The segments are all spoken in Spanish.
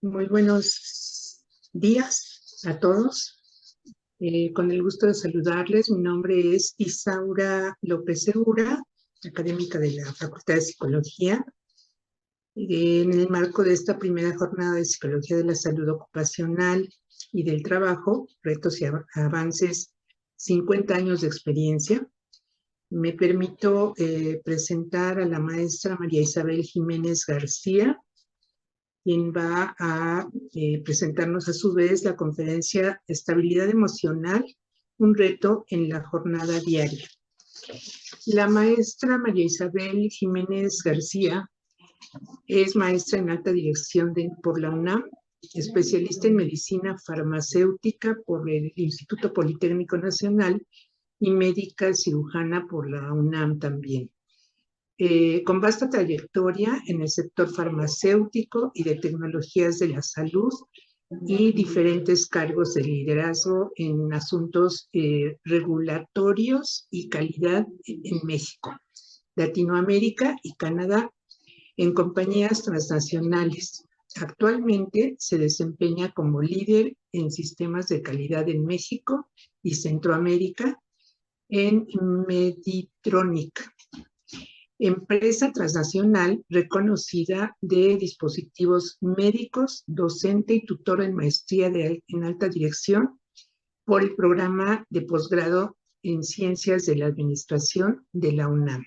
Muy buenos días a todos. Con el gusto de saludarles, mi nombre es Isaura López Segura, académica de la Facultad de Psicología. En el marco de esta primera jornada de Psicología de la Salud Ocupacional y del Trabajo, retos y avances, 50 años de experiencia, me permito presentar a la maestra María Isabel Jiménez García, quien va a presentarnos a su vez la conferencia Estabilidad Emocional, un reto en la jornada diaria. La maestra María Isabel Jiménez García es maestra en alta dirección por la UNAM, especialista en medicina farmacéutica por el Instituto Politécnico Nacional y médica cirujana por la UNAM también. Con vasta trayectoria en el sector farmacéutico y de tecnologías de la salud y diferentes cargos de liderazgo en asuntos regulatorios y calidad en México, Latinoamérica y Canadá, en compañías transnacionales. Actualmente se desempeña como líder en sistemas de calidad en México y Centroamérica en Meditronic, empresa transnacional reconocida de dispositivos médicos, docente y tutora en maestría en alta dirección por el programa de posgrado en Ciencias de la Administración de la UNAM.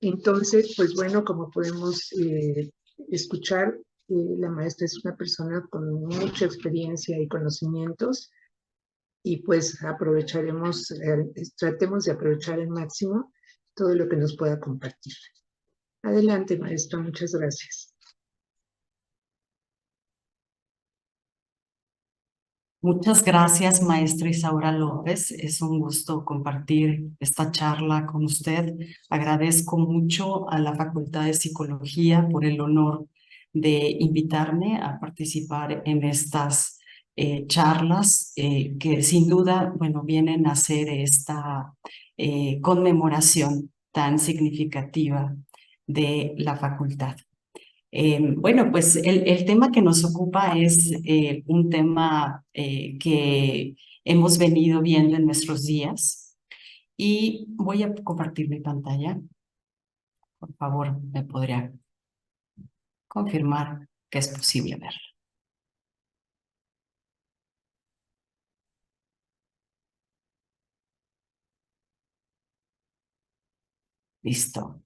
Entonces, pues bueno, como podemos escuchar, la maestra es una persona con mucha experiencia y conocimientos y pues aprovecharemos, tratemos de aprovechar al máximo todo lo que nos pueda compartir. Adelante, maestra, muchas gracias. Muchas gracias, maestra Isaura López. Es un gusto compartir esta charla con usted. Agradezco mucho a la Facultad de Psicología por el honor de invitarme a participar en estas charlas que sin duda, bueno, vienen a hacer esta conmemoración tan significativa de la facultad. Bueno, pues el tema que nos ocupa es un tema que hemos venido viendo en nuestros días y voy a compartir mi pantalla. Por favor, me podría confirmar que es posible verla. Listo.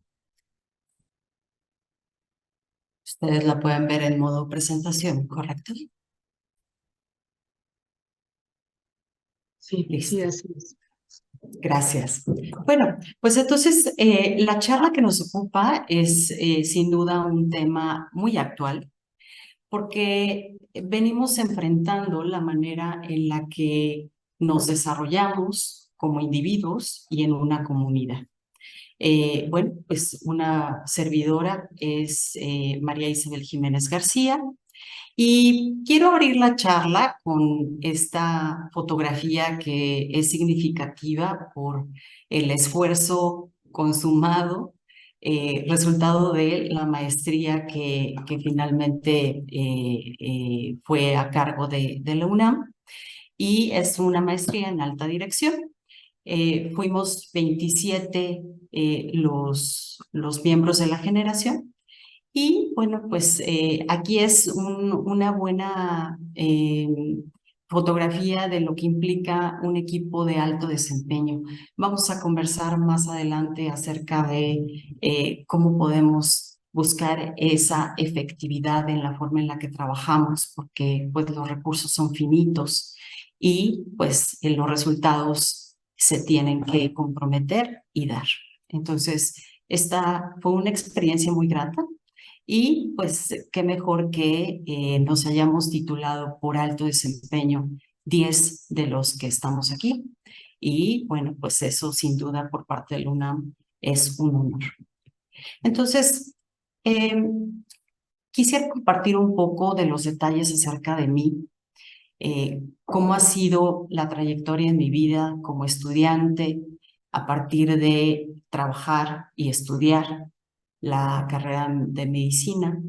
Ustedes la pueden ver en modo presentación, ¿correcto? Sí, Listo. sí, así es. Gracias. Bueno, pues entonces la charla que nos ocupa es sin duda un tema muy actual porque venimos enfrentando la manera en la que nos desarrollamos como individuos y en una comunidad. Bueno, pues una servidora es María Isabel Jiménez García y quiero abrir la charla con esta fotografía que es significativa por el esfuerzo consumado, resultado de la maestría que finalmente fue a cargo de la UNAM y es una maestría en alta dirección. Fuimos 27 los miembros de la generación y bueno, pues aquí es una buena fotografía de lo que implica un equipo de alto desempeño. Vamos a conversar más adelante acerca de cómo podemos buscar esa efectividad en la forma en la que trabajamos, porque pues los recursos son finitos y pues los resultados se tienen que comprometer y dar. Entonces, esta fue una experiencia muy grata. Y pues qué mejor que nos hayamos titulado por alto desempeño 10 de los que estamos aquí. Y bueno, pues eso sin duda por parte del UNAM es un honor. Entonces, eh, quisiera compartir un poco de los detalles acerca de mí, cómo ha sido la trayectoria en mi vida como estudiante a partir de trabajar y estudiar la carrera de medicina.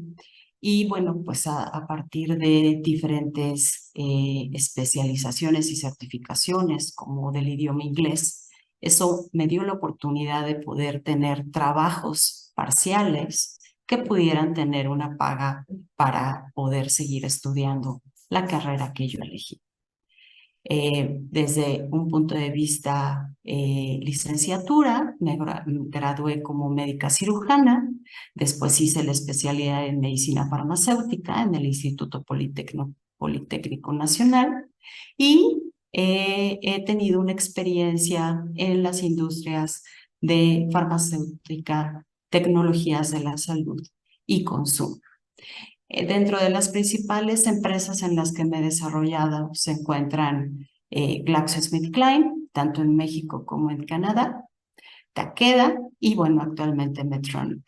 Y bueno, pues a partir de diferentes especializaciones y certificaciones, como del idioma inglés, eso me dio la oportunidad de poder tener trabajos parciales que pudieran tener una paga para poder seguir estudiando la carrera que yo elegí. Desde un punto de vista licenciatura, me gradué como médica cirujana, después hice la especialidad en medicina farmacéutica en el Instituto Politécnico Nacional y he tenido una experiencia en las industrias de farmacéutica, tecnologías de la salud y consumo. Dentro de las principales empresas en las que me he desarrollado se encuentran GlaxoSmithKline, tanto en México como en Canadá, Takeda y, bueno, actualmente Medtronic.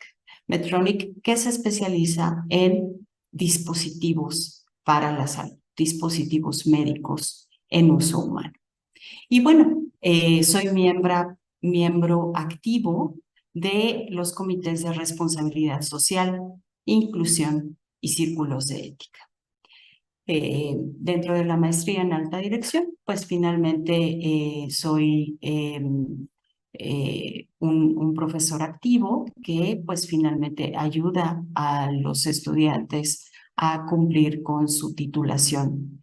Medtronic, que se especializa en dispositivos para la salud, dispositivos médicos en uso humano. Y bueno, soy miembro activo de los comités de responsabilidad social, inclusión y círculos de ética. Dentro de la maestría en alta dirección, pues finalmente soy un profesor activo que pues finalmente ayuda a los estudiantes a cumplir con su titulación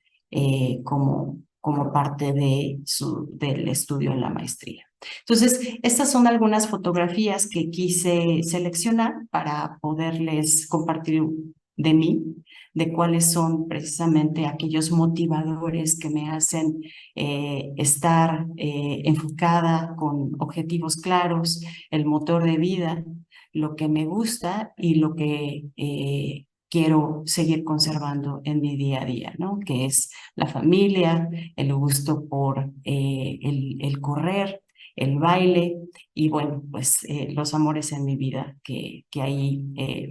como parte del estudio en la maestría. Entonces, estas son algunas fotografías que quise seleccionar para poderles compartir de mí, de cuáles son precisamente aquellos motivadores que me hacen estar enfocada con objetivos claros, el motor de vida, lo que me gusta y lo que quiero seguir conservando en mi día a día, ¿no? Que es la familia, el gusto por el correr, el baile y bueno, pues los amores en mi vida, que ahí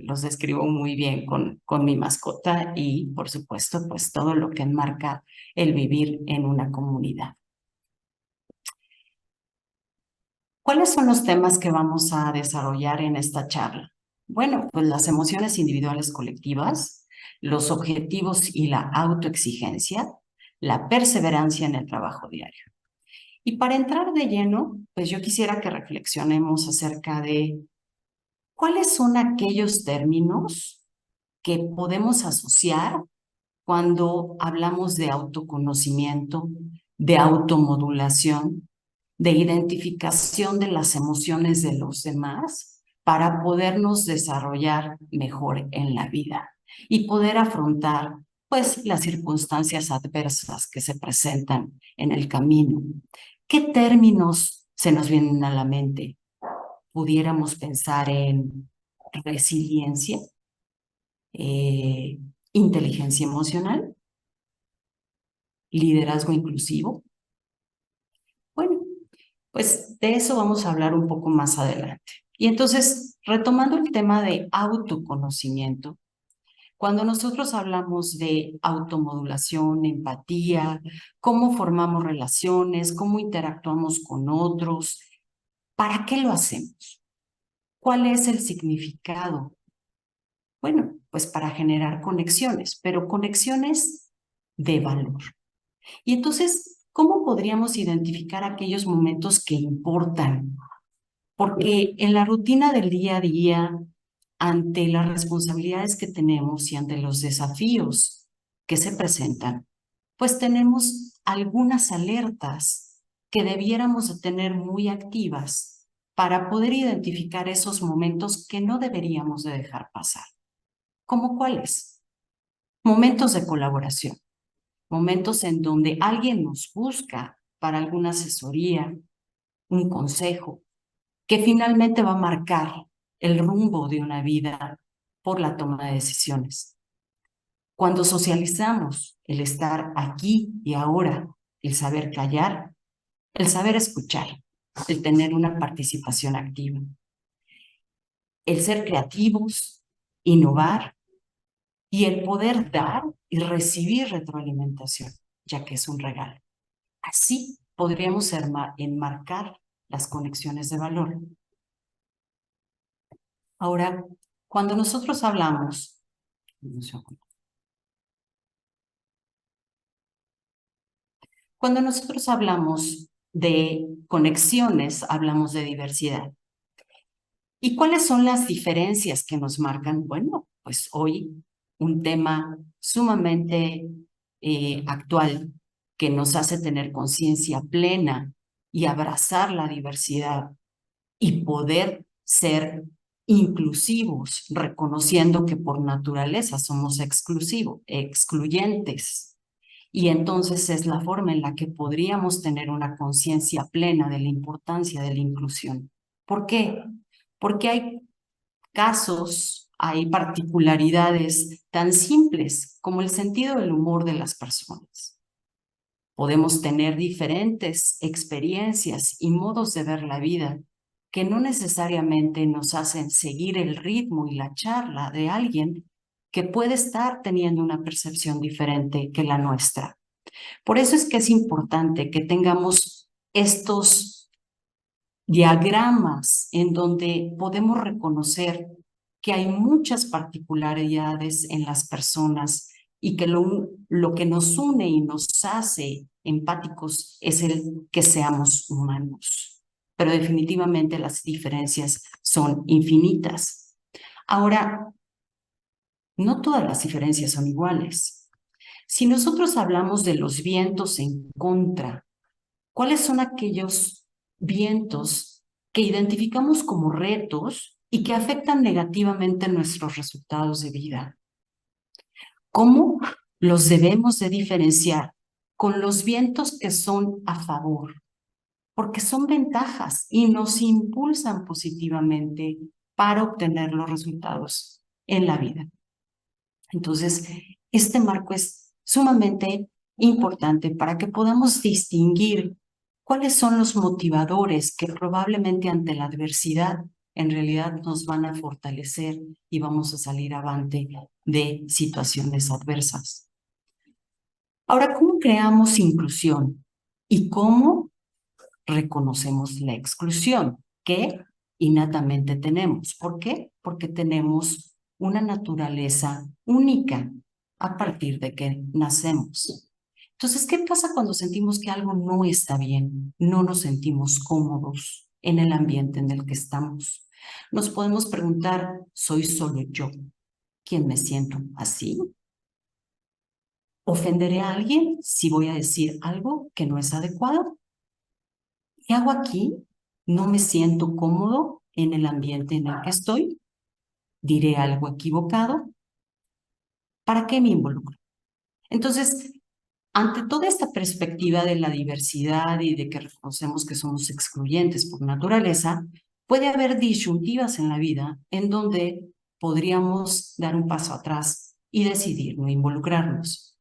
los describo muy bien con mi mascota y por supuesto, pues todo lo que enmarca el vivir en una comunidad. ¿Cuáles son los temas que vamos a desarrollar en esta charla? Bueno, pues las emociones individuales colectivas, los objetivos y la autoexigencia, la perseverancia en el trabajo diario. Y para entrar de lleno, pues yo quisiera que reflexionemos acerca de cuáles son aquellos términos que podemos asociar cuando hablamos de autoconocimiento, de automodulación, de identificación de las emociones de los demás para podernos desarrollar mejor en la vida y poder afrontar pues las circunstancias adversas que se presentan en el camino. ¿Qué términos se nos vienen a la mente? Pudiéramos pensar en resiliencia, inteligencia emocional, liderazgo inclusivo. Bueno, pues de eso vamos a hablar un poco más adelante. Y entonces, retomando el tema de autoconocimiento, cuando nosotros hablamos de automodulación, empatía, cómo formamos relaciones, cómo interactuamos con otros, ¿para qué lo hacemos? ¿Cuál es el significado? Bueno, pues para generar conexiones, pero conexiones de valor. Y entonces, ¿cómo podríamos identificar aquellos momentos que importan? Porque en la rutina del día a día, ante las responsabilidades que tenemos y ante los desafíos que se presentan, pues tenemos algunas alertas que debiéramos tener muy activas para poder identificar esos momentos que no deberíamos de dejar pasar. ¿Cómo cuáles? Momentos de colaboración, momentos en donde alguien nos busca para alguna asesoría, un consejo, que finalmente va a marcar el rumbo de una vida por la toma de decisiones. Cuando socializamos el estar aquí y ahora, el saber callar, el saber escuchar, el tener una participación activa, el ser creativos, innovar y el poder dar y recibir retroalimentación, ya que es un regalo. Así podríamos enmarcar las conexiones de valor. Ahora, cuando nosotros hablamos Cuando nosotros hablamos de conexiones, hablamos de diversidad. ¿Y cuáles son las diferencias que nos marcan? Bueno, pues hoy un tema sumamente actual que nos hace tener conciencia plena y abrazar la diversidad y poder ser inclusivos, reconociendo que por naturaleza somos excluyentes. Y entonces es la forma en la que podríamos tener una conciencia plena de la importancia de la inclusión. ¿Por qué? Porque hay casos, hay particularidades tan simples como el sentido del humor de las personas. Podemos tener diferentes experiencias y modos de ver la vida que no necesariamente nos hacen seguir el ritmo y la charla de alguien que puede estar teniendo una percepción diferente que la nuestra. Por eso es que es importante que tengamos estos diagramas en donde podemos reconocer que hay muchas particularidades en las personas y que lo que nos une y nos hace empáticos es el que seamos humanos. Pero definitivamente las diferencias son infinitas. Ahora, no todas las diferencias son iguales. Si nosotros hablamos de los vientos en contra, ¿cuáles son aquellos vientos que identificamos como retos y que afectan negativamente nuestros resultados de vida? ¿Cómo los debemos de diferenciar con los vientos que son a favor? Porque son ventajas y nos impulsan positivamente para obtener los resultados en la vida. Entonces, este marco es sumamente importante para que podamos distinguir cuáles son los motivadores que probablemente ante la adversidad en realidad nos van a fortalecer y vamos a salir avante de situaciones adversas. Ahora, ¿cómo creamos inclusión? ¿Y cómo reconocemos la exclusión que innatamente tenemos? ¿Por qué? Porque tenemos una naturaleza única a partir de que nacemos. Entonces, ¿qué pasa cuando sentimos que algo no está bien? No nos sentimos cómodos en el ambiente en el que estamos. Nos podemos preguntar, ¿soy solo yo quien me siento así? ¿Ofenderé a alguien si voy a decir algo que no es adecuado? ¿Qué hago aquí? ¿No me siento cómodo en el ambiente en el que estoy? ¿Diré algo equivocado? ¿Para qué me involucro? Entonces, ante toda esta perspectiva de la diversidad y de que reconocemos que somos excluyentes por naturaleza, puede haber disyuntivas en la vida en donde podríamos dar un paso atrás y decidir no involucrarnos.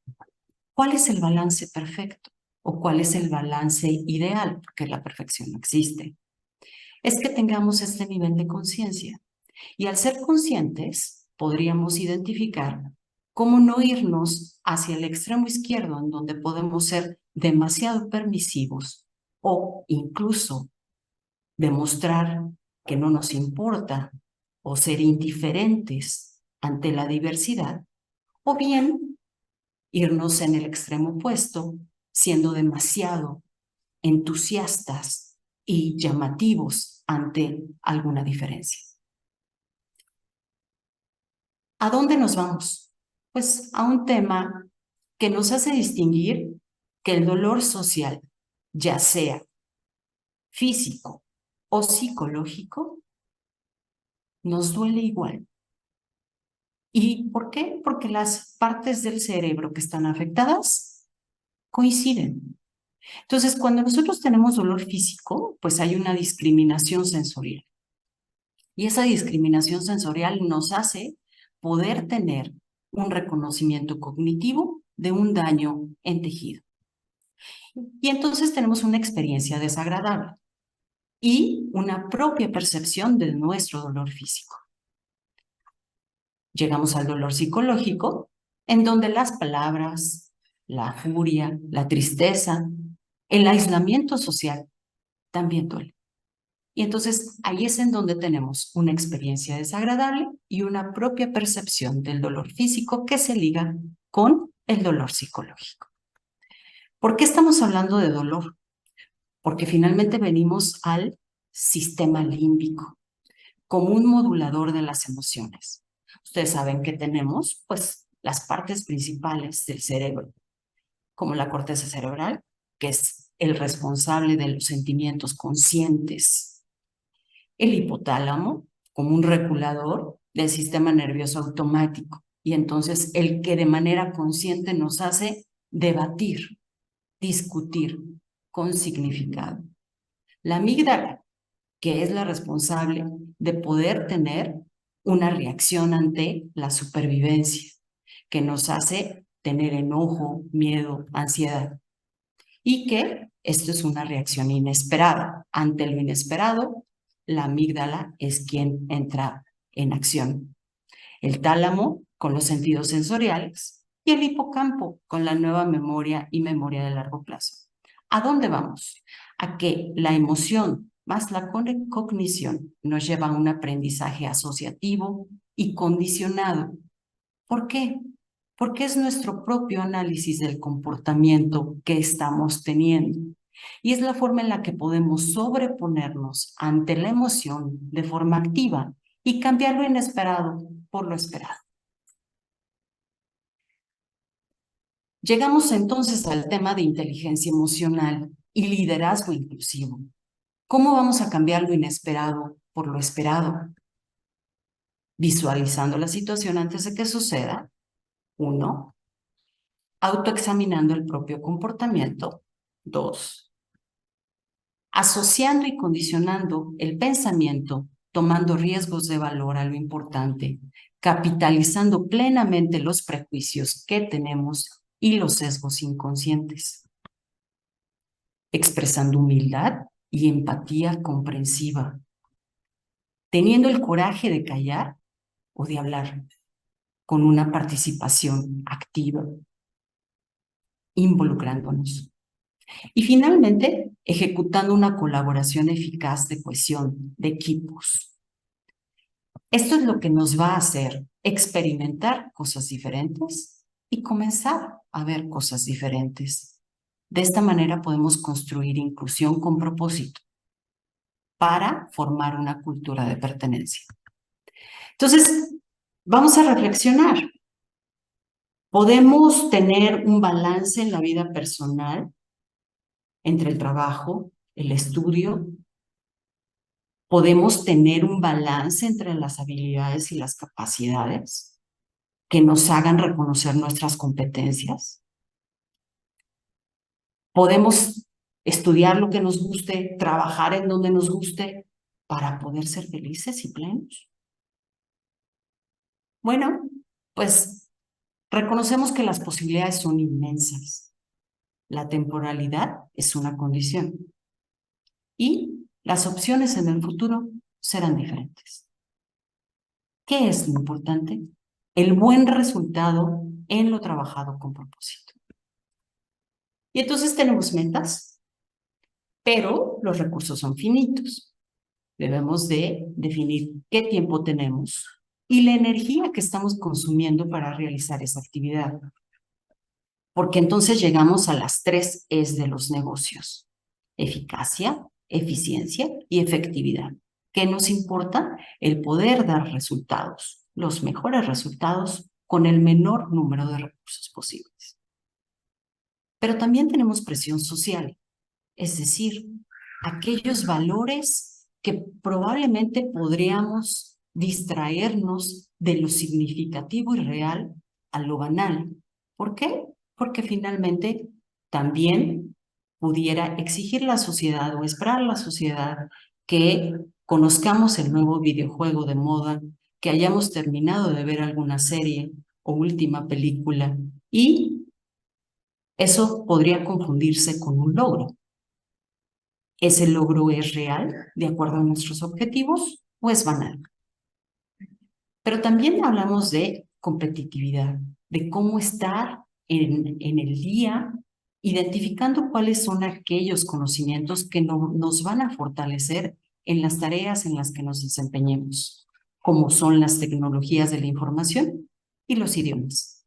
¿Cuál es el balance perfecto? ¿O cuál es el balance ideal? Porque la perfección no existe. Es que tengamos este nivel de conciencia. Y al ser conscientes, podríamos identificar cómo no irnos hacia el extremo izquierdo, en donde podemos ser demasiado permisivos o incluso demostrar que no nos importa o ser indiferentes ante la diversidad, o bien irnos en el extremo opuesto, siendo demasiado entusiastas y llamativos ante alguna diferencia. ¿A dónde nos vamos? Pues a un tema que nos hace distinguir que el dolor social, ya sea físico o psicológico, nos duele igual. ¿Y por qué? Porque las partes del cerebro que están afectadas coinciden. Entonces, cuando nosotros tenemos dolor físico, pues hay una discriminación sensorial. Y esa discriminación sensorial nos hace poder tener un reconocimiento cognitivo de un daño en tejido. Y entonces tenemos una experiencia desagradable y una propia percepción de nuestro dolor físico. Llegamos al dolor psicológico, en donde las palabras, la furia, la tristeza, el aislamiento social también duele. Y entonces ahí es en donde tenemos una experiencia desagradable y una propia percepción del dolor físico que se liga con el dolor psicológico. ¿Por qué estamos hablando de dolor? Porque finalmente venimos al sistema límbico como un modulador de las emociones. Ustedes saben que tenemos, pues, las partes principales del cerebro, como la corteza cerebral, que es el responsable de los sentimientos conscientes, el hipotálamo, como un regulador del sistema nervioso automático, y entonces el que de manera consciente nos hace debatir, discutir con significado. La amígdala, que es la responsable de poder tener una reacción ante la supervivencia, que nos hace tener enojo, miedo, ansiedad. Y que esto es una reacción inesperada. Ante lo inesperado, la amígdala es quien entra en acción. El tálamo con los sentidos sensoriales y el hipocampo con la nueva memoria y memoria de largo plazo. ¿A dónde vamos? A que la emoción más la cognición nos lleva a un aprendizaje asociativo y condicionado. ¿Por qué? Porque es nuestro propio análisis del comportamiento que estamos teniendo. Y es la forma en la que podemos sobreponernos ante la emoción de forma activa y cambiar lo inesperado por lo esperado. Llegamos entonces al tema de inteligencia emocional y liderazgo inclusivo. ¿Cómo vamos a cambiar lo inesperado por lo esperado? Visualizando la situación antes de que suceda. 1. Autoexaminando el propio comportamiento. 2. Asociando y condicionando el pensamiento, tomando riesgos de valor a lo importante, capitalizando plenamente los prejuicios que tenemos y los sesgos inconscientes. Expresando humildad y empatía comprensiva, teniendo el coraje de callar o de hablar, con una participación activa, involucrándonos. Y finalmente, ejecutando una colaboración eficaz de cohesión de equipos. Esto es lo que nos va a hacer experimentar cosas diferentes y comenzar a ver cosas diferentes. De esta manera podemos construir inclusión con propósito para formar una cultura de pertenencia. Entonces, vamos a reflexionar. ¿Podemos tener un balance en la vida personal entre el trabajo, el estudio? ¿Podemos tener un balance entre las habilidades y las capacidades que nos hagan reconocer nuestras competencias? ¿Podemos estudiar lo que nos guste, trabajar en donde nos guste para poder ser felices y plenos? Bueno, pues reconocemos que las posibilidades son inmensas. La temporalidad es una condición y las opciones en el futuro serán diferentes. ¿Qué es lo importante? El buen resultado en lo trabajado con propósito. Y entonces tenemos metas, pero los recursos son finitos. Debemos de definir qué tiempo tenemos y la energía que estamos consumiendo para realizar esa actividad. Porque entonces llegamos a las 3 Es de los negocios: eficacia, eficiencia y efectividad. ¿Qué nos importa? El poder dar resultados, los mejores resultados con el menor número de recursos posibles. Pero también tenemos presión social, es decir, aquellos valores que probablemente podríamos distraernos de lo significativo y real a lo banal. ¿Por qué? Porque finalmente también pudiera exigir la sociedad o esperar la sociedad que conozcamos el nuevo videojuego de moda, que hayamos terminado de ver alguna serie o última película, y eso podría confundirse con un logro. ¿Ese logro es real de acuerdo a nuestros objetivos o es banal? Pero también hablamos de competitividad, de cómo estar en el día, identificando cuáles son aquellos conocimientos que nos van a fortalecer en las tareas en las que nos desempeñemos, como son las tecnologías de la información y los idiomas.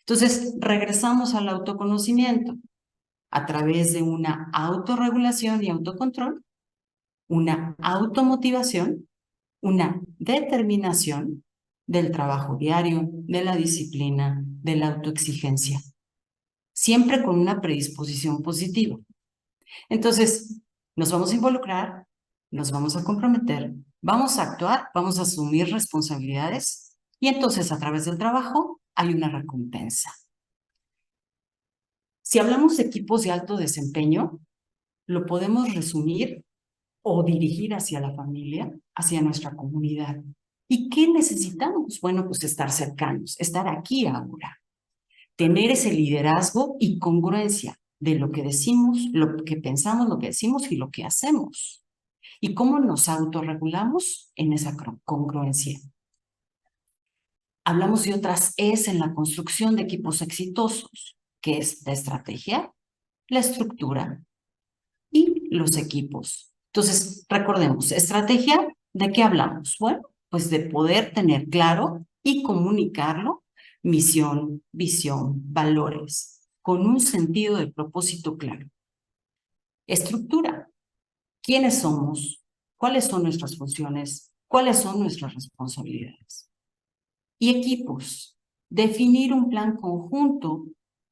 Entonces, regresamos al autoconocimiento a través de una autorregulación y autocontrol, una automotivación, una determinación del trabajo diario, de la disciplina, de la autoexigencia, siempre con una predisposición positiva. Entonces, nos vamos a involucrar, nos vamos a comprometer, vamos a actuar, vamos a asumir responsabilidades y entonces a través del trabajo hay una recompensa. Si hablamos de equipos de alto desempeño, lo podemos resumir o dirigir hacia la familia, hacia nuestra comunidad. ¿Y qué necesitamos? Bueno, pues estar cercanos, estar aquí ahora, tener ese liderazgo y congruencia de lo que decimos, lo que pensamos, lo que decimos y lo que hacemos. ¿Y cómo nos autorregulamos en esa congruencia? Hablamos de otras E's en la construcción de equipos exitosos, que es la estrategia, la estructura y los equipos. Entonces, recordemos, estrategia, ¿de qué hablamos? Bueno, pues de poder tener claro y comunicarlo, misión, visión, valores, con un sentido de propósito claro. Estructura, ¿quiénes somos? ¿Cuáles son nuestras funciones? ¿Cuáles son nuestras responsabilidades? Y equipos, definir un plan conjunto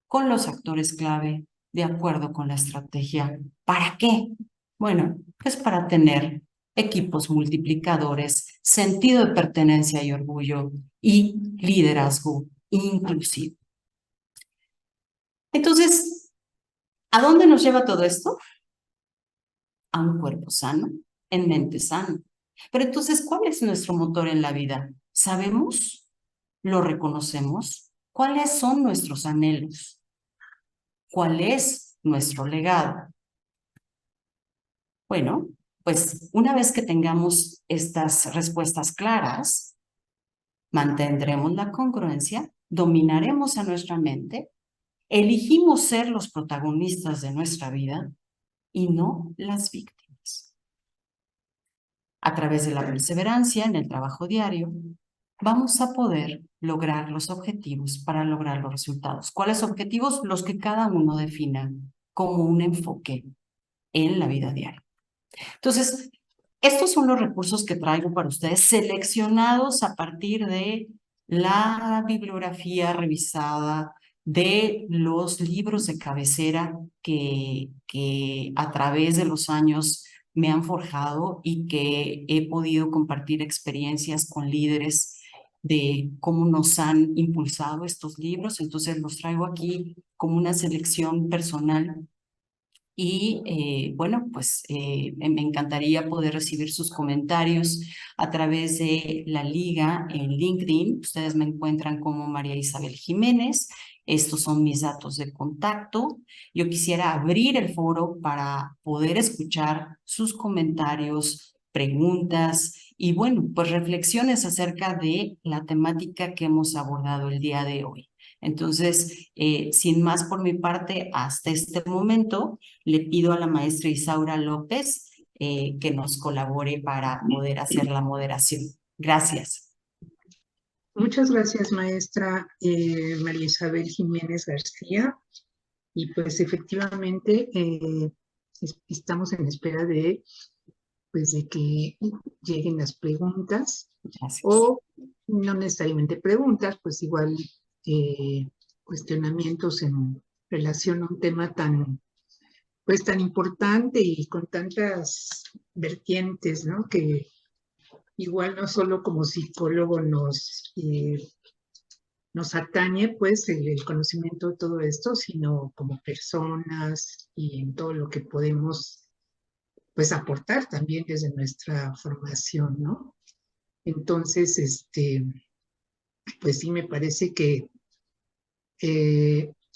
con los actores clave de acuerdo con la estrategia. ¿Para qué? Bueno, pues para tener equipos multiplicadores, sentido de pertenencia y orgullo y liderazgo inclusivo. Entonces, ¿a dónde nos lleva todo esto? A un cuerpo sano, en mente sana. Pero entonces, ¿cuál es nuestro motor en la vida? ¿Sabemos? ¿Lo reconocemos? ¿Cuáles son nuestros anhelos? ¿Cuál es nuestro legado? Bueno, pues una vez que tengamos estas respuestas claras, mantendremos la congruencia, dominaremos a nuestra mente, elegimos ser los protagonistas de nuestra vida y no las víctimas. A través de la perseverancia en el trabajo diario, vamos a poder lograr los objetivos para lograr los resultados. ¿Cuáles objetivos? Los que cada uno defina como un enfoque en la vida diaria. Entonces, estos son los recursos que traigo para ustedes, seleccionados a partir de la bibliografía revisada, de los libros de cabecera que a través de los años me han forjado y que he podido compartir experiencias con líderes de cómo nos han impulsado estos libros. Entonces los traigo aquí como una selección personal y bueno, pues me encantaría poder recibir sus comentarios a través de la liga en LinkedIn. Ustedes me encuentran como María Isabel Jiménez. Estos son mis datos de contacto. Yo quisiera abrir el foro para poder escuchar sus comentarios, preguntas y bueno, pues reflexiones acerca de la temática que hemos abordado el día de hoy. Entonces, sin más por mi parte, hasta este momento, le pido a la maestra Isaura López que nos colabore para poder hacer la moderación. Gracias. Muchas gracias, maestra María Isabel Jiménez García. Y pues efectivamente estamos en espera de, pues, de que lleguen las preguntas. Gracias. O no necesariamente preguntas, pues igual cuestionamientos en relación a un tema tan, pues, tan importante y con tantas vertientes, ¿no? Que igual no solo como psicólogo nos atañe, pues, el conocimiento de todo esto, sino como personas y en todo lo que podemos, pues, aportar también desde nuestra formación, ¿no? Entonces, pues sí, me parece que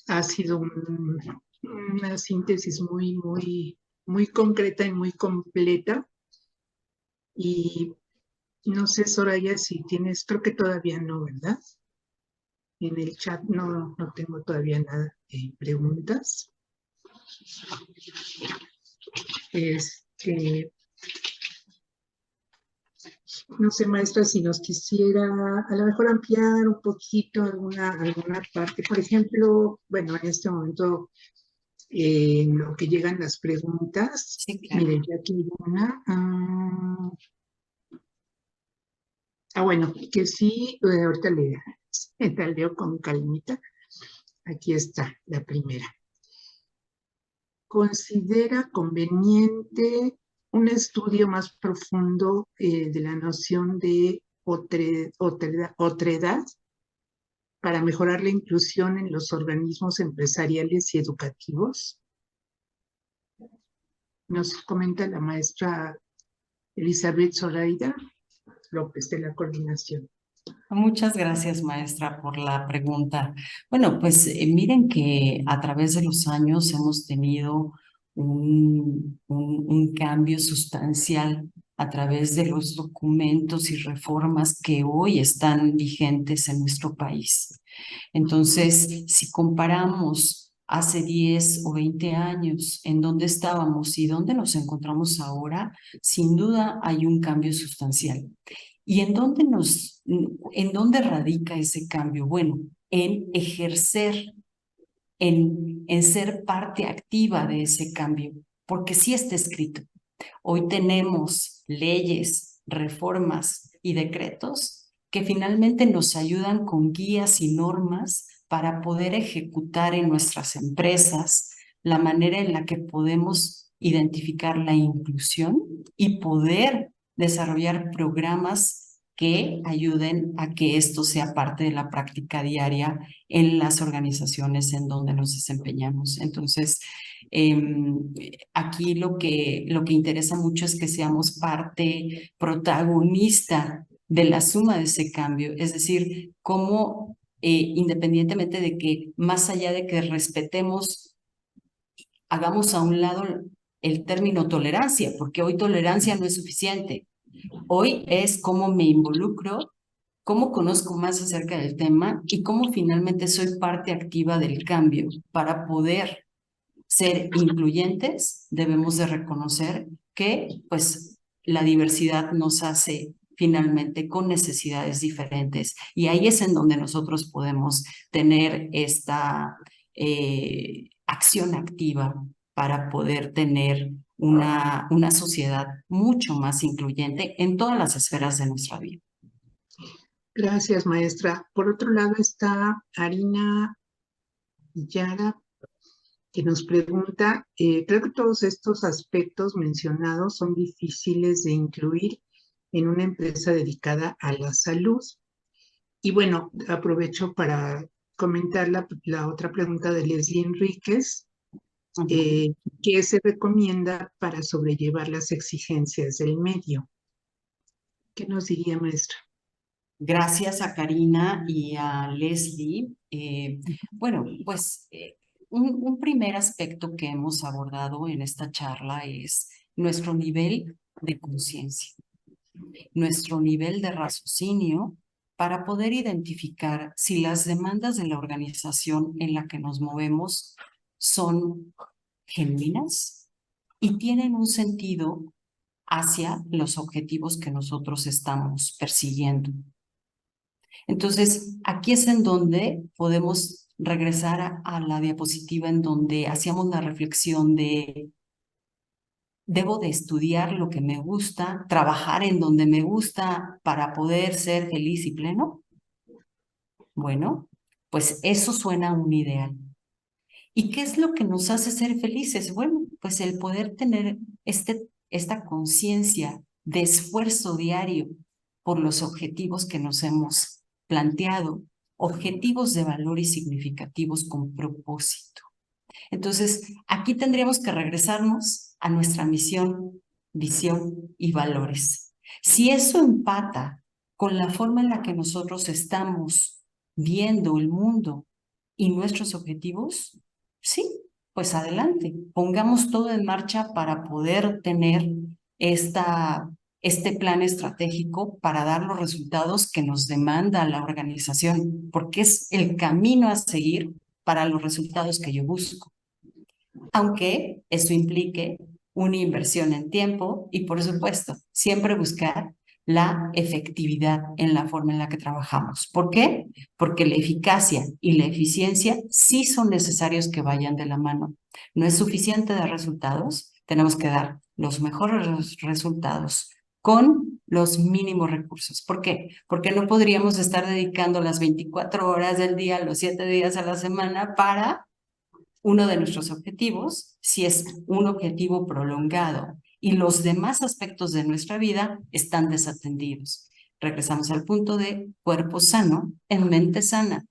ha sido una síntesis muy concreta y muy completa. Y no sé, Soraya, si tienes, creo que todavía no, ¿verdad? En el chat no tengo todavía nada de preguntas. No sé, maestra, si nos quisiera a lo mejor ampliar un poquito alguna parte. Por ejemplo, bueno, en este momento, en lo que llegan las preguntas, Sí, claro. mire, ya aquí hay una. Bueno, que sí, ahorita la leo con calmita. Aquí está la primera. ¿Considera conveniente un estudio más profundo de la noción de otredad para mejorar la inclusión en los organismos empresariales y educativos? Nos comenta la maestra Elizabeth Zoraida López de la coordinación. Muchas gracias, maestra, por la pregunta. Bueno, pues miren que a través de los años hemos tenido un cambio sustancial a través de los documentos y reformas que hoy están vigentes en nuestro país. Entonces, si comparamos hace 10 o 20 años en dónde estábamos y dónde nos encontramos ahora, sin duda hay un cambio sustancial. ¿Y en dónde radica ese cambio? Bueno, en ejercer, en ser parte activa de ese cambio, porque sí está escrito. Hoy tenemos leyes, reformas y decretos que finalmente nos ayudan con guías y normas para poder ejecutar en nuestras empresas la manera en la que podemos identificar la inclusión y poder desarrollar programas que ayuden a que esto sea parte de la práctica diaria en las organizaciones en donde nos desempeñamos. Entonces, aquí lo que interesa mucho es que seamos parte protagonista de la suma de ese cambio, es decir, cómo independientemente de que más allá de que respetemos, hagamos a un lado el término tolerancia, porque hoy tolerancia no es suficiente. Hoy es cómo me involucro, cómo conozco más acerca del tema y cómo finalmente soy parte activa del cambio para poder ser incluyentes. Debemos de reconocer que pues la diversidad nos hace finalmente con necesidades diferentes y ahí es en donde nosotros podemos tener esta acción activa para poder tener una sociedad mucho más incluyente en todas las esferas de nuestra vida. Gracias, maestra. Por otro lado está Arina Yara, que nos pregunta, creo que todos estos aspectos mencionados son difíciles de incluir en una empresa dedicada a la salud. Y bueno, aprovecho para comentar la otra pregunta de Leslie Enríquez, Ujú. eh, ¿qué se recomienda para sobrellevar las exigencias del medio? ¿Qué nos diría, maestra? Gracias a Karina y a Leslie. Bueno, pues un primer aspecto que hemos abordado en esta charla es nuestro nivel de conciencia, nuestro nivel de raciocinio para poder identificar si las demandas de la organización en la que nos movemos son genuinas y tienen un sentido hacia los objetivos que nosotros estamos persiguiendo. Entonces, aquí es en donde podemos regresar a la diapositiva en donde hacíamos la reflexión de, debo de estudiar lo que me gusta, trabajar en donde me gusta para poder ser feliz y pleno. Bueno, pues eso suena a un ideal. ¿Y qué es lo que nos hace ser felices? Bueno, pues el poder tener esta conciencia de esfuerzo diario por los objetivos que nos hemos planteado, objetivos de valor y significativos con propósito. Entonces, aquí tendríamos que regresarnos a nuestra misión, visión y valores. Si eso empata con la forma en la que nosotros estamos viendo el mundo y nuestros objetivos, sí, pues adelante, pongamos todo en marcha para poder tener este plan estratégico para dar los resultados que nos demanda la organización, porque es el camino a seguir para los resultados que yo busco, aunque eso implique una inversión en tiempo y, por supuesto, siempre buscar la efectividad en la forma en la que trabajamos. ¿Por qué? Porque la eficacia y la eficiencia sí son necesarios que vayan de la mano. No es suficiente dar resultados, tenemos que dar los mejores resultados con los mínimos recursos. ¿Por qué? Porque no podríamos estar dedicando las 24 horas del día, los 7 días a la semana para uno de nuestros objetivos, si es un objetivo prolongado y los demás aspectos de nuestra vida están desatendidos. Regresamos al punto de cuerpo sano en mente sana.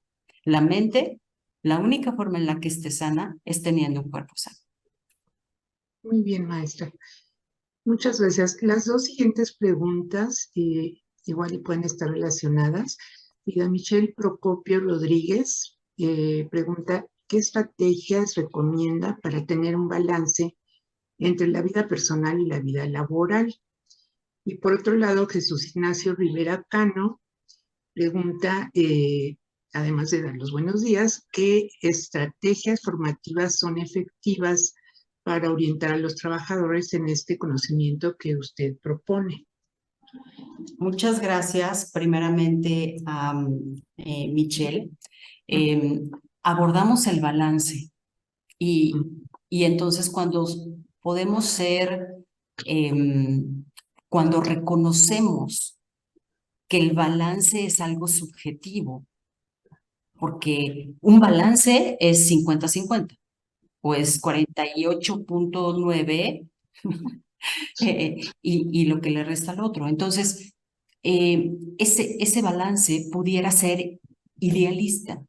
La mente, la única forma en la que esté sana es teniendo un cuerpo sano. Muy bien, maestra. Muchas gracias. Las dos siguientes preguntas igual y pueden estar relacionadas. Mira, Michelle Procopio Rodríguez pregunta, ¿qué estrategias recomienda para tener un balance entre la vida personal y la vida laboral? Y por otro lado, Jesús Ignacio Rivera Cano pregunta, además de dar los buenos días, ¿qué estrategias formativas son efectivas para orientar a los trabajadores en este conocimiento que usted propone? Muchas gracias primeramente a Michelle. Abordamos el balance y entonces cuando podemos ser, cuando reconocemos que el balance es algo subjetivo, porque un balance es 50-50, o es 48.9 y lo que le resta al otro. Entonces, ese balance pudiera ser idealista.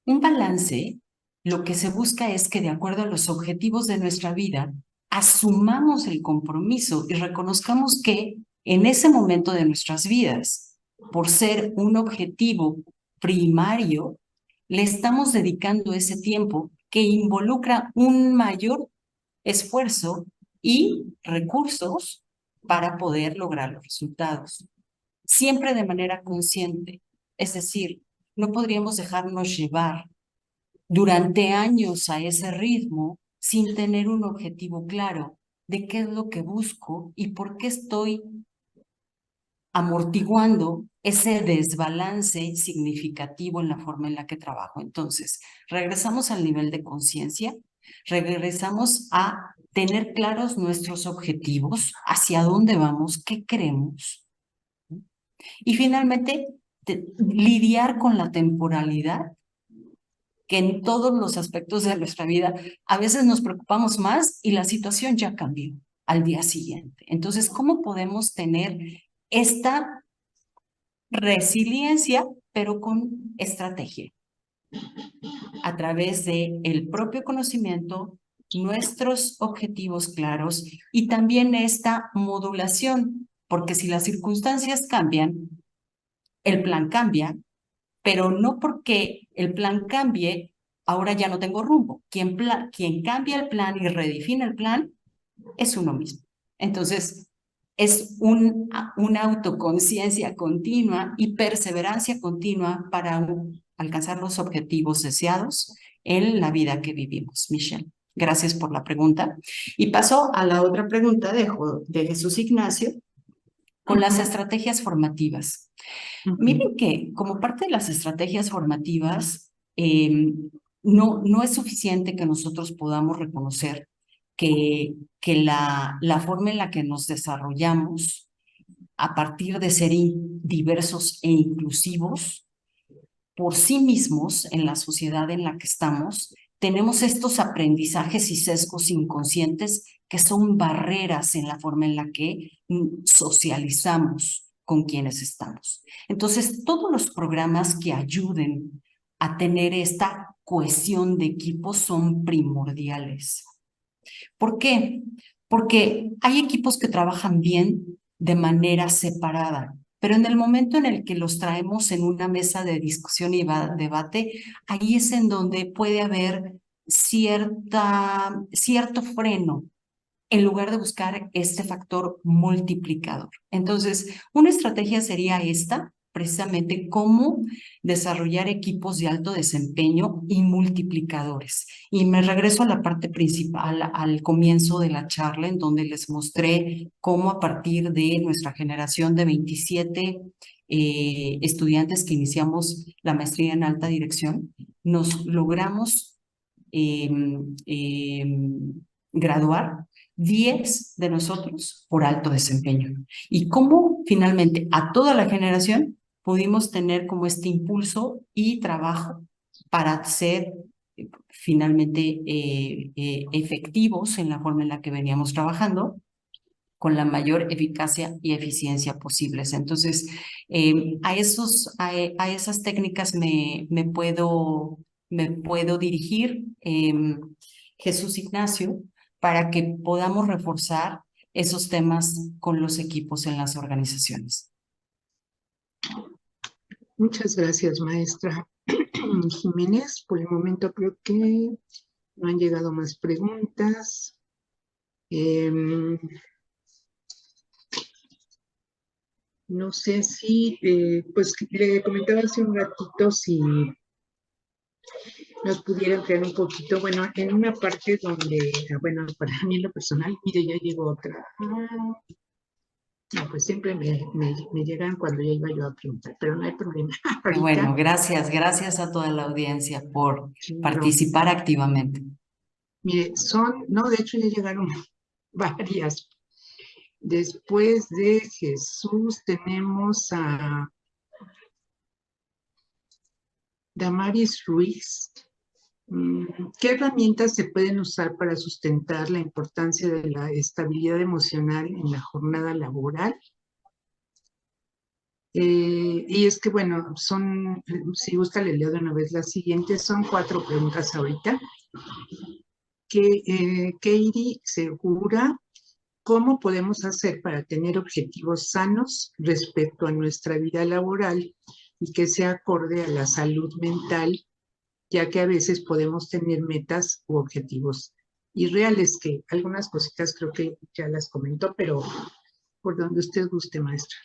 Un balance, lo que se busca es que de acuerdo a los objetivos de nuestra vida, asumamos el compromiso y reconozcamos que en ese momento de nuestras vidas, por ser un objetivo primario, le estamos dedicando ese tiempo que involucra un mayor esfuerzo y recursos para poder lograr los resultados. Siempre de manera consciente, es decir, no podríamos dejarnos llevar durante años a ese ritmo sin tener un objetivo claro de qué es lo que busco y por qué estoy amortiguando ese desbalance significativo en la forma en la que trabajo. Entonces, regresamos al nivel de conciencia, regresamos a tener claros nuestros objetivos, hacia dónde vamos, qué queremos. Y finalmente, lidiar con la temporalidad, que en todos los aspectos de nuestra vida a veces nos preocupamos más y la situación ya cambió al día siguiente. Entonces, ¿cómo podemos tener esta resiliencia, pero con estrategia? A través de el propio conocimiento, nuestros objetivos claros y también esta modulación, porque si las circunstancias cambian, el plan cambia, pero no porque el plan cambie, ahora ya no tengo rumbo. Quien cambia el plan y redefine el plan es uno mismo. Entonces, es una autoconciencia continua y perseverancia continua para alcanzar los objetivos deseados en la vida que vivimos. Michelle, gracias por la pregunta. Y paso a la otra pregunta de Jesús Ignacio con las estrategias formativas. Miren que como parte de las estrategias formativas, no es suficiente que nosotros podamos reconocer que la forma en la que nos desarrollamos a partir de ser diversos e inclusivos por sí mismos en la sociedad en la que estamos, tenemos estos aprendizajes y sesgos inconscientes que son barreras en la forma en la que socializamos con quienes estamos. Entonces, todos los programas que ayuden a tener esta cohesión de equipo son primordiales. ¿Por qué? Porque hay equipos que trabajan bien de manera separada, pero en el momento en el que los traemos en una mesa de discusión y debate, ahí es en donde puede haber cierto freno en lugar de buscar este factor multiplicador. Entonces, una estrategia sería esta, precisamente cómo desarrollar equipos de alto desempeño y multiplicadores. Y me regreso a la parte principal, al comienzo de la charla, en donde les mostré cómo a partir de nuestra generación de 27 estudiantes que iniciamos la maestría en alta dirección, nos logramos graduar 10 de nosotros por alto desempeño. Y cómo finalmente a toda la generación pudimos tener como este impulso y trabajo para ser finalmente efectivos en la forma en la que veníamos trabajando con la mayor eficacia y eficiencia posibles. Entonces, a esas técnicas me puedo dirigir, Jesús Ignacio, para que podamos reforzar esos temas con los equipos en las organizaciones. Muchas gracias, maestra Jiménez. Por el momento creo que no han llegado más preguntas. No sé si, pues le comentaba hace un ratito si nos pudiera ampliar un poquito, bueno, en una parte donde, bueno, para mí en lo personal, mire, ya llegó otra. No, pues siempre me llegan cuando ya iba yo a preguntar, pero no hay problema. Bueno, gracias a toda la audiencia por Claro. participar activamente. Mire, no, de hecho ya llegaron varias. Después de Jesús tenemos a Damaris Ruiz. ¿Qué herramientas se pueden usar para sustentar la importancia de la estabilidad emocional en la jornada laboral? Y es que, bueno, si gusta, le leo de una vez las siguientes. Son 4 preguntas ahorita. Katie Segura, ¿cómo podemos hacer para tener objetivos sanos respecto a nuestra vida laboral y que sea acorde a la salud mental, ya que a veces podemos tener metas u objetivos irreales, que algunas cositas creo que ya las comentó, pero por donde usted guste, maestra.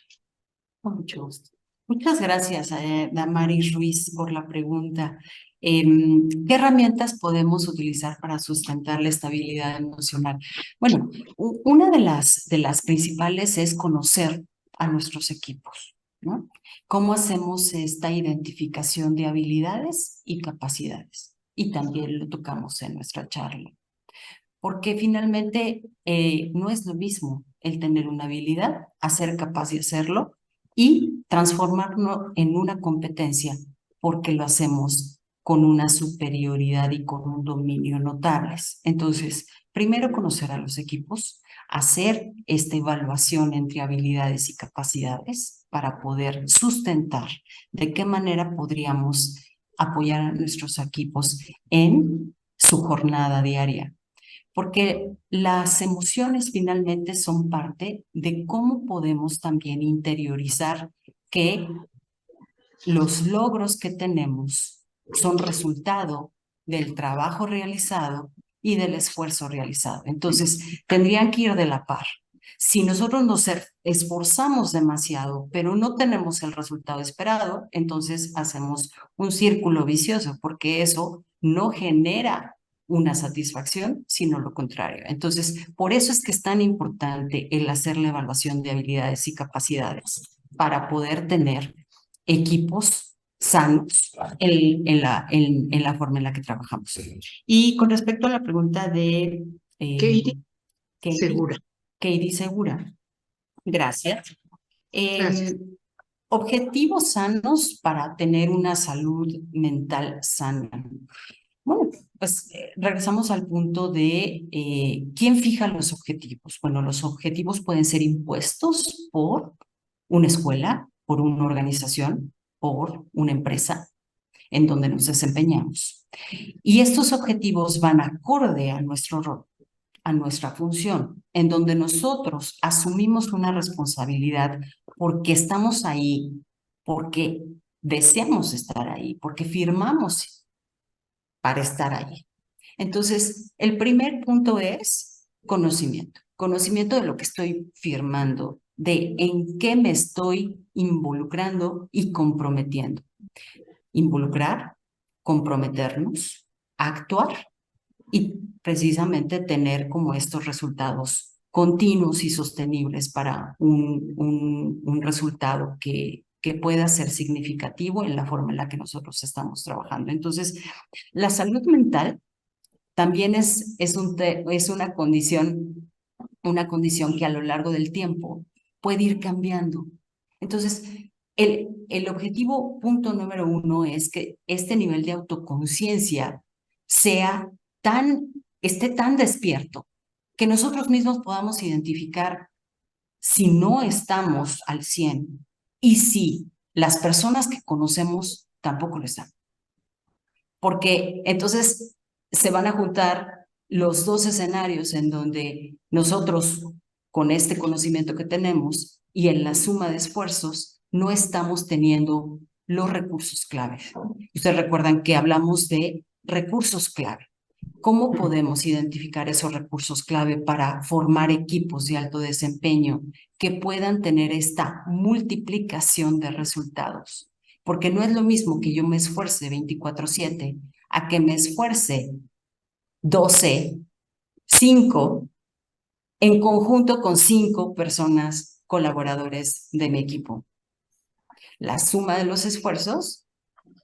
Con mucho gusto. Muchas gracias, Damaris Ruiz, por la pregunta. ¿Qué herramientas podemos utilizar para sustentar la estabilidad emocional? Bueno, una de las principales es conocer a nuestros equipos, ¿no? ¿Cómo hacemos esta identificación de habilidades y capacidades? Y también lo tocamos en nuestra charla. Porque finalmente no es lo mismo el tener una habilidad, a ser capaz de hacerlo y transformarlo en una competencia, porque lo hacemos con una superioridad y con un dominio notables. Entonces, primero conocer a los equipos, hacer esta evaluación entre habilidades y capacidades para poder sustentar de qué manera podríamos apoyar a nuestros equipos en su jornada diaria, porque las emociones finalmente son parte de cómo podemos también interiorizar que los logros que tenemos son resultado del trabajo realizado y del esfuerzo realizado. Entonces, tendrían que ir de la par. Si nosotros nos esforzamos demasiado, pero no tenemos el resultado esperado, entonces hacemos un círculo vicioso, porque eso no genera una satisfacción, sino lo contrario. Entonces, por eso es que es tan importante el hacer la evaluación de habilidades y capacidades para poder tener equipos sanos en la forma en la que trabajamos. Y con respecto a la pregunta de Segura. Katie Segura, gracias. Gracias. Objetivos sanos para tener una salud mental sana. Bueno, pues regresamos al punto de quién fija los objetivos. Bueno, los objetivos pueden ser impuestos por una escuela, por una organización, por una empresa en donde nos desempeñamos. Y estos objetivos van acorde a nuestro rol, a nuestra función, en donde nosotros asumimos una responsabilidad porque estamos ahí, porque deseamos estar ahí, porque firmamos para estar ahí. Entonces, el primer punto es conocimiento. Conocimiento de lo que estoy firmando de en qué me estoy involucrando y comprometiendo. Involucrar, comprometernos, actuar y precisamente tener como estos resultados continuos y sostenibles para un resultado que pueda ser significativo en la forma en la que nosotros estamos trabajando. Entonces, la salud mental también es una condición que a lo largo del tiempo puede ir cambiando. Entonces, el objetivo punto número uno es que este nivel de autoconciencia sea esté tan despierto que nosotros mismos podamos identificar si no estamos al 100 y si las personas que conocemos tampoco lo están. Porque entonces se van a juntar los dos escenarios en donde nosotros, con este conocimiento que tenemos y en la suma de esfuerzos, no estamos teniendo los recursos clave. Ustedes recuerdan que hablamos de recursos clave. ¿Cómo podemos identificar esos recursos clave para formar equipos de alto desempeño que puedan tener esta multiplicación de resultados? Porque no es lo mismo que yo me esfuerce 24/7 a que me esfuerce 12, 5, en conjunto con 5 personas colaboradores de mi equipo. La suma de los esfuerzos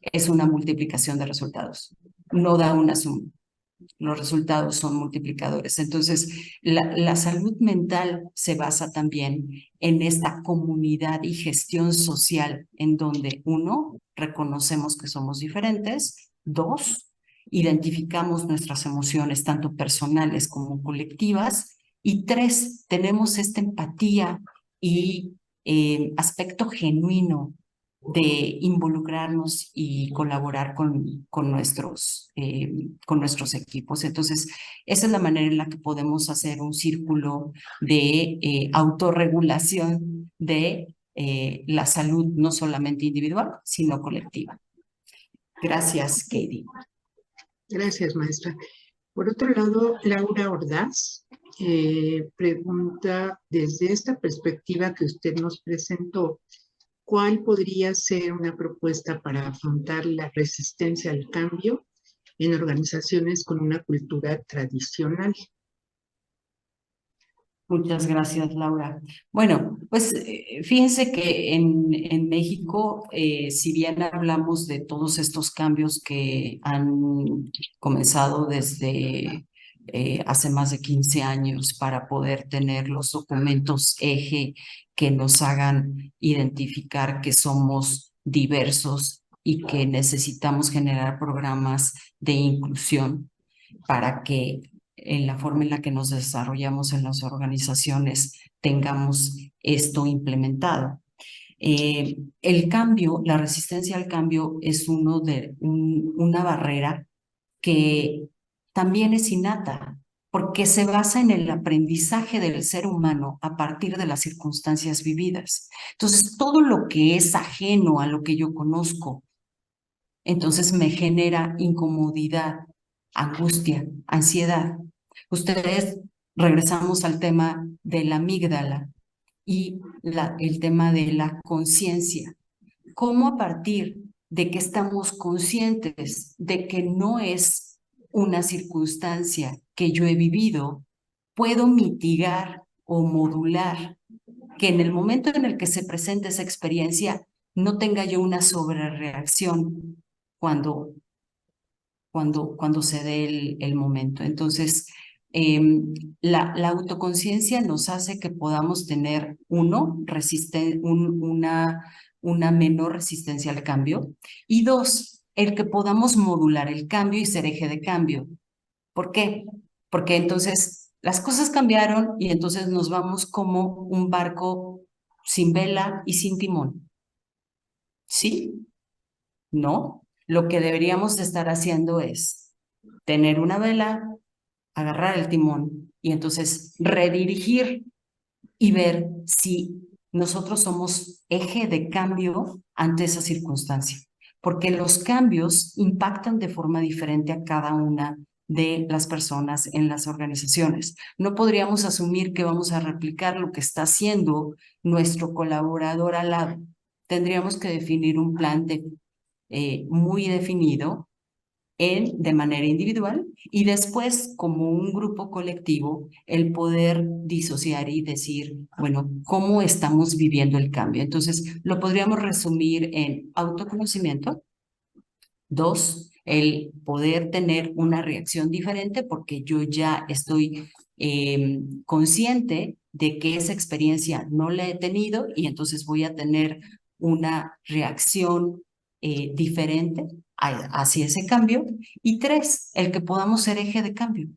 es una multiplicación de resultados, no da una suma. Los resultados son multiplicadores. Entonces, la salud mental se basa también en esta comunidad y gestión social en donde, uno, reconocemos que somos diferentes, dos, identificamos nuestras emociones, tanto personales como colectivas, y tres, tenemos esta empatía y aspecto genuino de involucrarnos y colaborar con nuestros equipos. Entonces, esa es la manera en la que podemos hacer un círculo de autorregulación de la salud, no solamente individual, sino colectiva. Gracias, Katie. Gracias, maestra. Por otro lado, Laura Ordaz pregunta, desde esta perspectiva que usted nos presentó, ¿cuál podría ser una propuesta para afrontar la resistencia al cambio en organizaciones con una cultura tradicional? Muchas gracias, Laura. Bueno, pues fíjense que en México, si bien hablamos de todos estos cambios que han comenzado desde hace más de 15 años para poder tener los documentos eje que nos hagan identificar que somos diversos y que necesitamos generar programas de inclusión para que en la forma en la que nos desarrollamos en las organizaciones tengamos esto implementado. El cambio, la resistencia al cambio es una barrera que también es innata, porque se basa en el aprendizaje del ser humano a partir de las circunstancias vividas. Entonces, todo lo que es ajeno a lo que yo conozco, entonces me genera incomodidad, angustia, ansiedad. Ustedes, regresamos al tema de la amígdala y el tema de la conciencia. ¿Cómo a partir de que estamos conscientes de que no es una circunstancia que yo he vivido, puedo mitigar o modular que en el momento en el que se presente esa experiencia no tenga yo una sobrereacción cuando se dé el momento? Entonces, la autoconciencia nos hace que podamos tener, una menor resistencia al cambio, y dos, el que podamos modular el cambio y ser eje de cambio. ¿Por qué? Porque entonces las cosas cambiaron y entonces nos vamos como un barco sin vela y sin timón. ¿Sí? No. Lo que deberíamos de estar haciendo es tener una vela, agarrar el timón y entonces redirigir y ver si nosotros somos eje de cambio ante esa circunstancia, porque los cambios impactan de forma diferente a cada una de las personas en las organizaciones. No podríamos asumir que vamos a replicar lo que está haciendo nuestro colaborador al lado. Tendríamos que definir un plan muy definido de manera individual y después como un grupo colectivo el poder disociar y decir, bueno, ¿cómo estamos viviendo el cambio? Entonces, lo podríamos resumir en autoconocimiento. 2, el poder tener una reacción diferente porque yo ya estoy consciente de que esa experiencia no la he tenido y entonces voy a tener una reacción diferente hacia ese cambio. Y 3, el que podamos ser eje de cambio,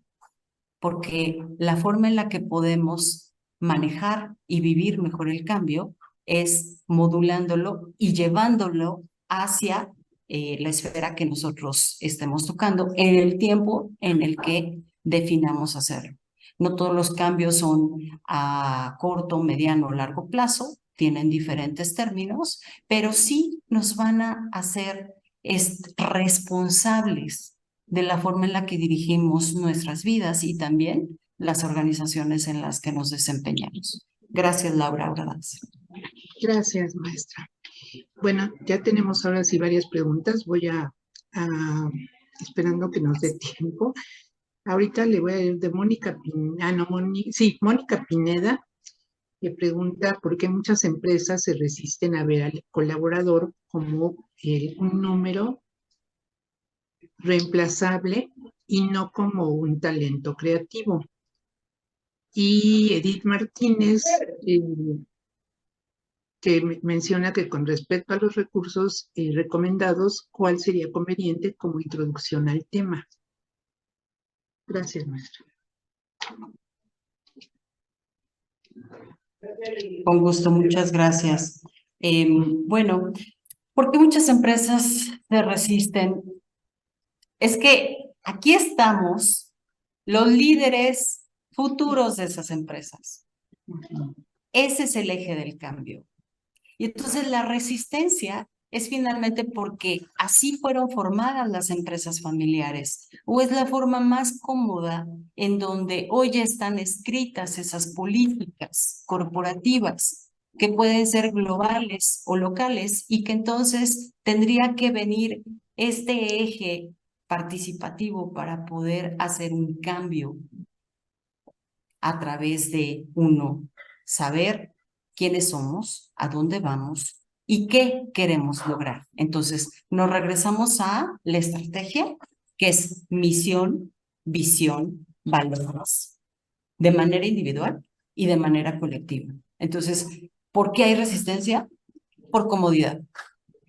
porque la forma en la que podemos manejar y vivir mejor el cambio es modulándolo y llevándolo hacia la esfera que nosotros estemos tocando en el tiempo en el que definamos hacerlo. No todos los cambios son a corto, mediano o largo plazo, tienen diferentes términos, pero sí nos van a hacer responsables de la forma en la que dirigimos nuestras vidas y también las organizaciones en las que nos desempeñamos. Gracias, Laura. Ahora das. Gracias, maestra. Bueno, ya tenemos ahora sí varias preguntas. Voy a esperando que nos dé tiempo. Ahorita le voy a ir de Mónica Pineda, Mónica Pineda, que pregunta por qué muchas empresas se resisten a ver al colaborador como un número reemplazable y no como un talento creativo. Y Edith Martínez, que menciona que con respecto a los recursos recomendados, ¿cuál sería conveniente como introducción al tema? Gracias, maestra. Con gusto, muchas gracias. Bueno, ¿por qué muchas empresas se resisten? Es que aquí estamos los líderes futuros de esas empresas. Ese es el eje del cambio. Y entonces la resistencia es finalmente porque así fueron formadas las empresas familiares, o es la forma más cómoda en donde hoy están escritas esas políticas corporativas que pueden ser globales o locales y que entonces tendría que venir este eje participativo para poder hacer un cambio a través de saber quiénes somos, a dónde vamos y qué queremos lograr. Entonces, nos regresamos a la estrategia, que es misión, visión, valores, de manera individual y de manera colectiva. Entonces, ¿por qué hay resistencia? Por comodidad,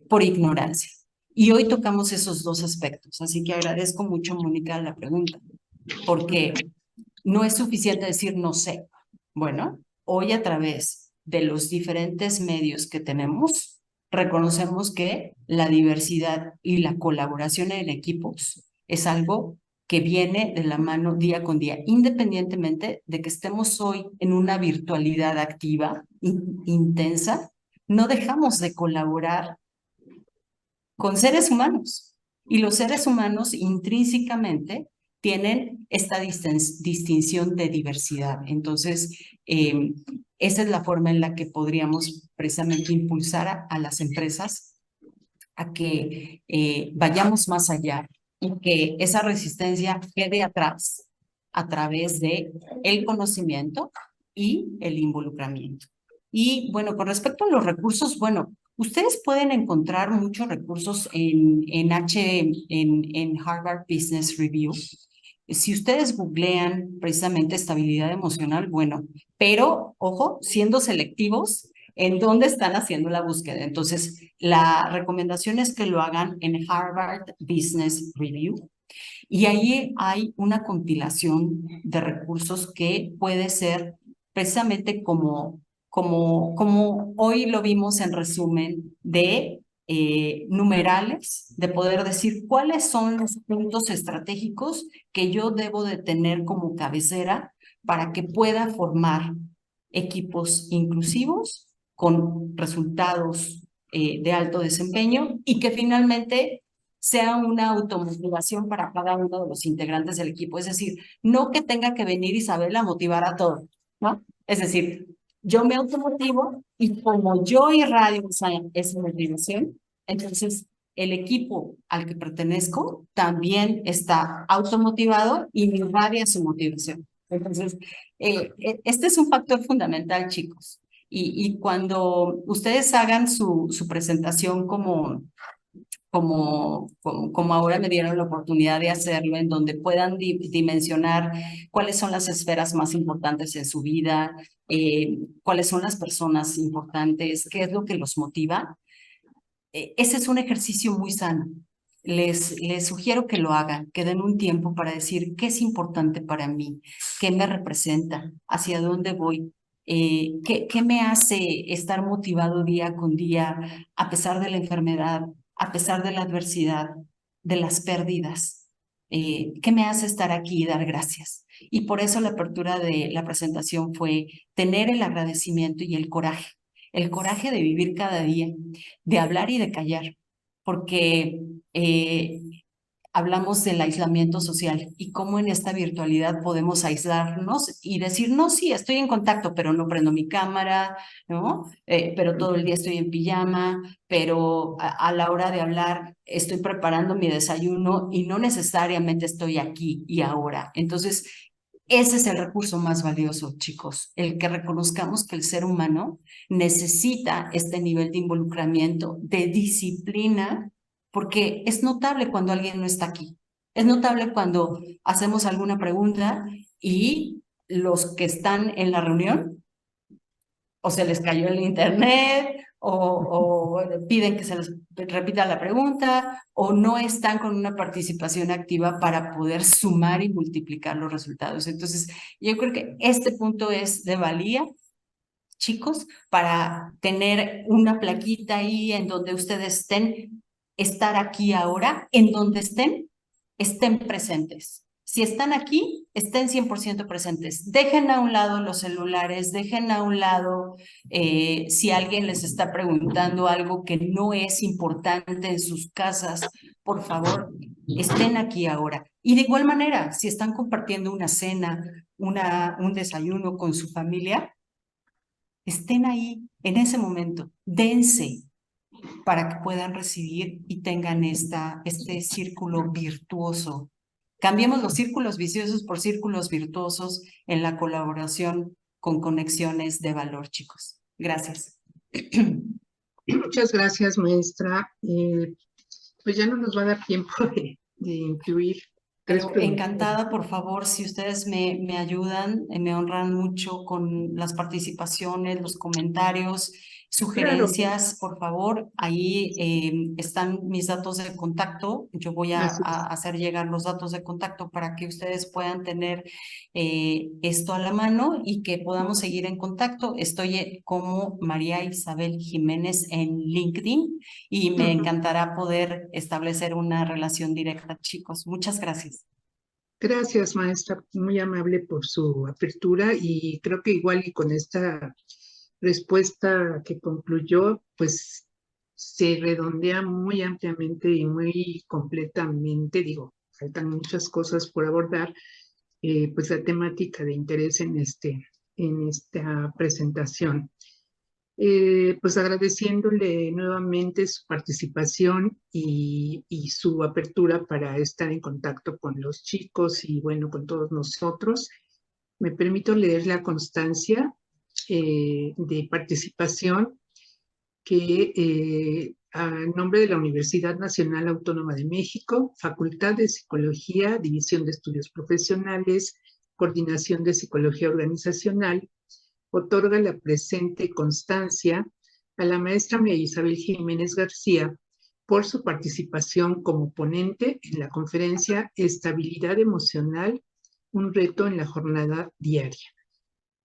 por ignorancia. Y hoy tocamos esos dos aspectos, así que agradezco mucho, Mónica, la pregunta, porque no es suficiente decir no sé. Bueno, hoy a través de los diferentes medios que tenemos, reconocemos que la diversidad y la colaboración en equipos es algo que viene de la mano día con día, independientemente de que estemos hoy en una virtualidad activa, intensa, no dejamos de colaborar con seres humanos. Y los seres humanos intrínsecamente tienen esta distinción de diversidad. Entonces, esa es la forma en la que podríamos precisamente impulsar a las empresas a que vayamos más allá y que esa resistencia quede atrás a través de el conocimiento y el involucramiento. Y bueno, con respecto a los recursos, bueno, ustedes pueden encontrar muchos recursos en Harvard Business Review. Si ustedes googlean precisamente estabilidad emocional, bueno, pero ojo, siendo selectivos en dónde están haciendo la búsqueda. Entonces, la recomendación es que lo hagan en Harvard Business Review. Y ahí hay una compilación de recursos que puede ser precisamente como hoy lo vimos en resumen, de numerales, de poder decir cuáles son los puntos estratégicos que yo debo de tener como cabecera para que pueda formar equipos inclusivos con resultados de alto desempeño y que finalmente sea una automotivación para cada uno de los integrantes del equipo. Es decir, no que tenga que venir Isabel a motivar a todos, ¿no? Es decir, yo me automotivo y como yo irradio esa motivación, entonces el equipo al que pertenezco también está automotivado y me irradia su motivación. Entonces, este es un factor fundamental, chicos. Y cuando ustedes hagan su presentación como ahora me dieron la oportunidad de hacerlo, en donde puedan dimensionar cuáles son las esferas más importantes en su vida, cuáles son las personas importantes, qué es lo que los motiva. Ese es un ejercicio muy sano. Les sugiero que lo hagan, que den un tiempo para decir qué es importante para mí, qué me representa, hacia dónde voy, qué me hace estar motivado día con día, a pesar de la enfermedad, a pesar de la adversidad, de las pérdidas, qué me hace estar aquí y dar gracias. Y por eso la apertura de la presentación fue tener el agradecimiento y el coraje de vivir cada día, de hablar y de callar, porque hablamos del aislamiento social y cómo en esta virtualidad podemos aislarnos y decir, no, sí, estoy en contacto, pero no prendo mi cámara, ¿no? Pero todo el día estoy en pijama, pero a la hora de hablar estoy preparando mi desayuno y no necesariamente estoy aquí y ahora. Entonces, ese es el recurso más valioso, chicos, el que reconozcamos que el ser humano necesita este nivel de involucramiento, de disciplina, porque es notable cuando alguien no está aquí. Es notable cuando hacemos alguna pregunta y los que están en la reunión o se les cayó el internet o piden que se les repita la pregunta o no están con una participación activa para poder sumar y multiplicar los resultados. Entonces, yo creo que este punto es de valía, chicos, para tener una plaquita ahí en donde ustedes estén, estar aquí ahora, en donde estén presentes. Si están aquí, estén 100% presentes. Dejen a un lado los celulares, dejen a un lado si alguien les está preguntando algo que no es importante en sus casas, por favor, estén aquí ahora. Y de igual manera, si están compartiendo una cena, un desayuno con su familia, estén ahí en ese momento, dense para que puedan recibir y tengan este círculo virtuoso. Cambiemos los círculos viciosos por círculos virtuosos en la colaboración con conexiones de valor, chicos. Gracias. Muchas gracias, maestra. Pues ya no nos va a dar tiempo de incluir tres Pero preguntas. encantada, por favor, si ustedes me ayudan, me honran mucho con las participaciones, los comentarios, Claro, sugerencias, por favor. Ahí están mis datos de contacto. Yo voy así a es. hacer llegar los datos de contacto para que ustedes puedan tener esto a la mano y que podamos seguir en contacto. Estoy como María Isabel Jiménez en LinkedIn y me encantará poder establecer una relación directa, chicos. Muchas gracias. Gracias, maestra, muy amable por su apertura y creo que igual y con esta respuesta que concluyó, pues se redondea muy ampliamente y muy completamente, digo, faltan muchas cosas por abordar, pues la temática de interés en esta presentación. Pues agradeciéndole nuevamente su participación y su apertura para estar en contacto con los chicos y bueno, con todos nosotros. Me permito leer la constancia de participación que a nombre de la Universidad Nacional Autónoma de México, Facultad de Psicología, División de Estudios Profesionales, Coordinación de Psicología Organizacional, otorga la presente constancia a la maestra María Isabel Jiménez García por su participación como ponente en la conferencia Estabilidad Emocional, un reto en la jornada diaria.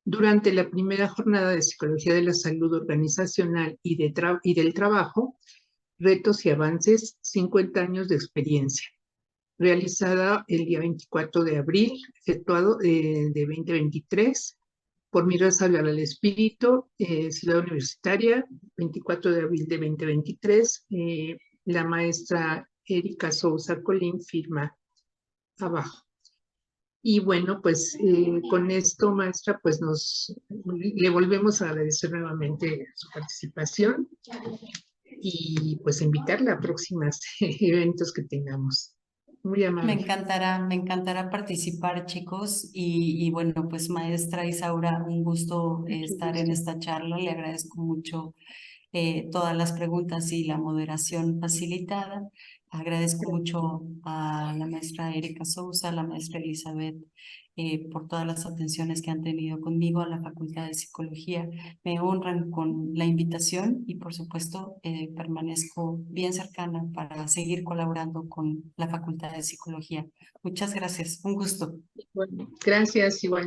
Durante la primera jornada de Psicología de la Salud Organizacional y del Trabajo, Retos y Avances, 50 años de experiencia, realizada el día 24 de abril, efectuado de 2023, por mi Salud al Espíritu, Ciudad Universitaria, 24 de abril de 2023, la maestra Erika Sousa Colín, firma abajo. Y bueno, pues con esto, maestra, pues le volvemos a agradecer nuevamente su participación y pues invitarla a próximos eventos que tengamos. Muy amable. Me encantará participar, chicos. Y bueno, pues maestra Isaura, un gusto Mucho estar en gusto. esta charla. Le agradezco mucho todas las preguntas y la moderación facilitada. Agradezco mucho a la maestra Erika Sousa, a la maestra Elizabeth, por todas las atenciones que han tenido conmigo, a la Facultad de Psicología. Me honran con la invitación y por supuesto permanezco bien cercana para seguir colaborando con la Facultad de Psicología. Muchas gracias, un gusto. Bueno, gracias, igual.